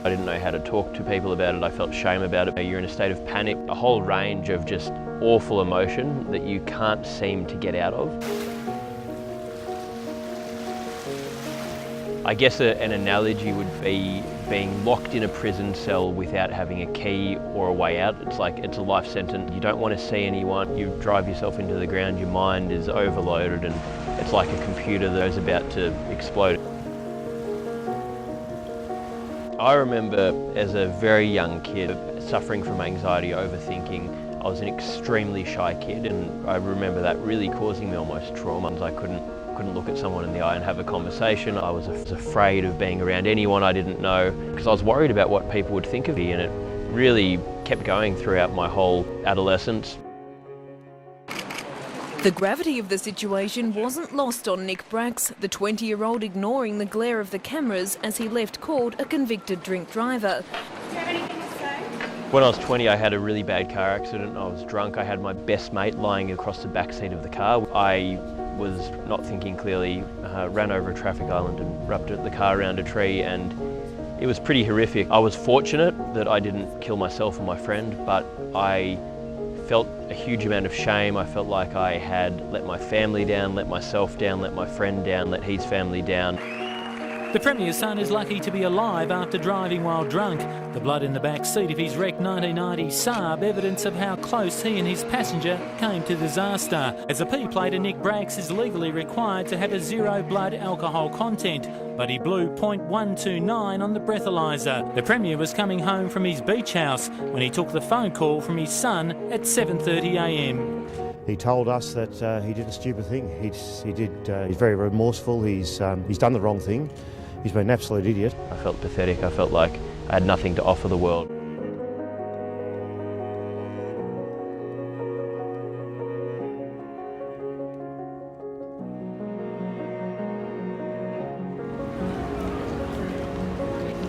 I didn't know how to talk to people about it. I felt shame about it. You're in a state of panic, a whole range of just awful emotion that you can't seem to get out of. I guess an analogy would be being locked in a prison cell without having a key or a way out. It's like it's a life sentence. You don't want to see anyone. You drive yourself into the ground. Your mind is overloaded and it's like a computer that is about to explode. I remember as a very young kid suffering from anxiety, overthinking. I was an extremely shy kid, and I remember that really causing me almost trauma. I couldn't look at someone in the eye and have a conversation. I was afraid of being around anyone I didn't know because I was worried about what people would think of me, and it really kept going throughout my whole adolescence. The gravity of the situation wasn't lost on Nick Bracks, the 20-year-old ignoring the glare of the cameras as he left court a convicted drink driver. Do you have anything to say? When I was 20, I had a really bad car accident. I was drunk. I had my best mate lying across the back seat of the car. I was not thinking clearly, ran over a traffic island and ruptured the car around a tree, and it was pretty horrific. I was fortunate that I didn't kill myself or my friend, but I felt a huge amount of shame. I felt like I had let my family down, let myself down, let my friend down, let his family down. The Premier's son is lucky to be alive after driving while drunk. The blood in the back seat of his wrecked 1990 Saab, evidence of how close he and his passenger came to disaster. As a P plater, Nick Bracks is legally required to have a 0 blood alcohol content, but he blew .129 on the breathalyser. The Premier was coming home from his beach house when he took the phone call from his son at 7:30 a.m. He told us that he did a stupid thing. He's very remorseful. He's done the wrong thing. He's been an absolute idiot. I felt pathetic. I felt like I had nothing to offer the world.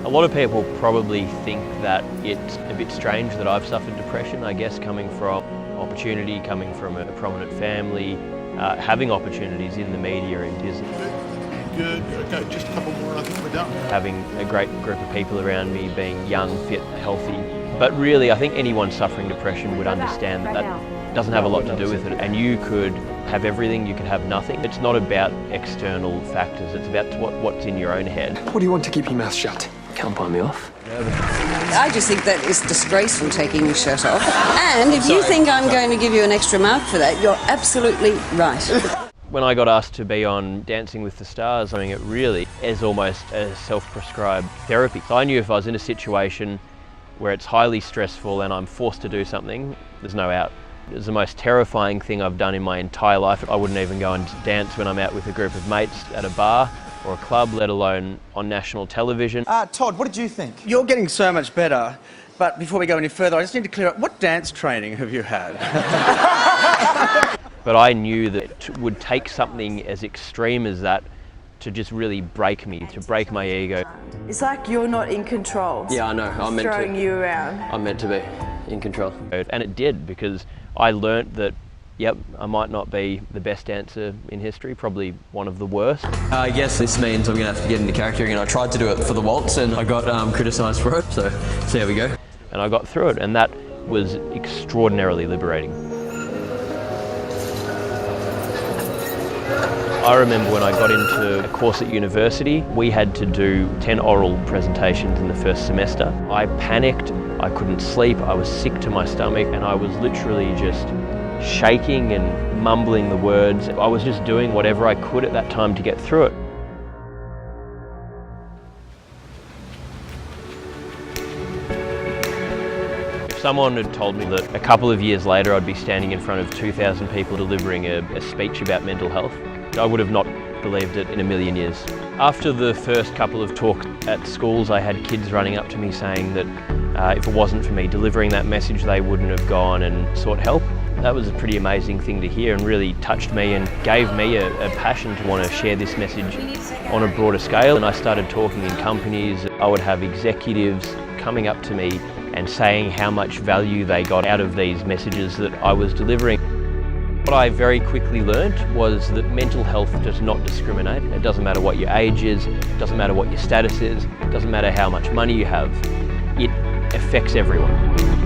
A lot of people probably think that it's a bit strange that I've suffered depression, I guess, coming from opportunity, coming from a prominent family, having opportunities in the media and business. Good. Okay, just a couple more and I think we're done. Having a great group of people around me, being young, fit, healthy. But really, I think anyone suffering depression would understand that that doesn't have a lot to do with it. And you could have everything, you could have nothing. It's not about external factors, it's about what's in your own head. What do you want to keep your mouth shut? Can't buy me off. I just think that it's disgraceful taking your shirt off. And if you think I'm going to give you an extra mark for that, you're absolutely right. When I got asked to be on Dancing with the Stars, I mean, it really is almost a self-prescribed therapy. So I knew if I was in a situation where it's highly stressful and I'm forced to do something, there's no out. It was the most terrifying thing I've done in my entire life. I wouldn't even go and dance when I'm out with a group of mates at a bar or a club, let alone on national television. Todd, what did you think? You're getting so much better, but before we go any further, I just need to clear up, what dance training have you had? But I knew that it would take something as extreme as that to just really break me, to break my ego. It's like you're not in control. Yeah, I know. I'm meant throwing you around. I'm meant to be in control. And it did, because I learnt that, yep, I might not be the best dancer in history, probably one of the worst. I guess this means I'm going to have to get into character again. I tried to do it for the waltz and I got criticised for it, so there we go. And I got through it, and that was extraordinarily liberating. I remember when I got into a course at university, we had to do 10 oral presentations in the first semester. I panicked, I couldn't sleep, I was sick to my stomach, and I was literally just shaking and mumbling the words. I was just doing whatever I could at that time to get through it. If someone had told me that a couple of years later I'd be standing in front of 2,000 people delivering a speech about mental health, I would have not believed it in a million years. After the first couple of talks at schools, I had kids running up to me saying that if it wasn't for me delivering that message, they wouldn't have gone and sought help. That was a pretty amazing thing to hear and really touched me and gave me a passion to want to share this message on a broader scale. And I started talking in companies. I would have executives coming up to me and saying how much value they got out of these messages that I was delivering. What I very quickly learnt was that mental health does not discriminate. It doesn't matter what your age is, it doesn't matter what your status is, it doesn't matter how much money you have. It affects everyone.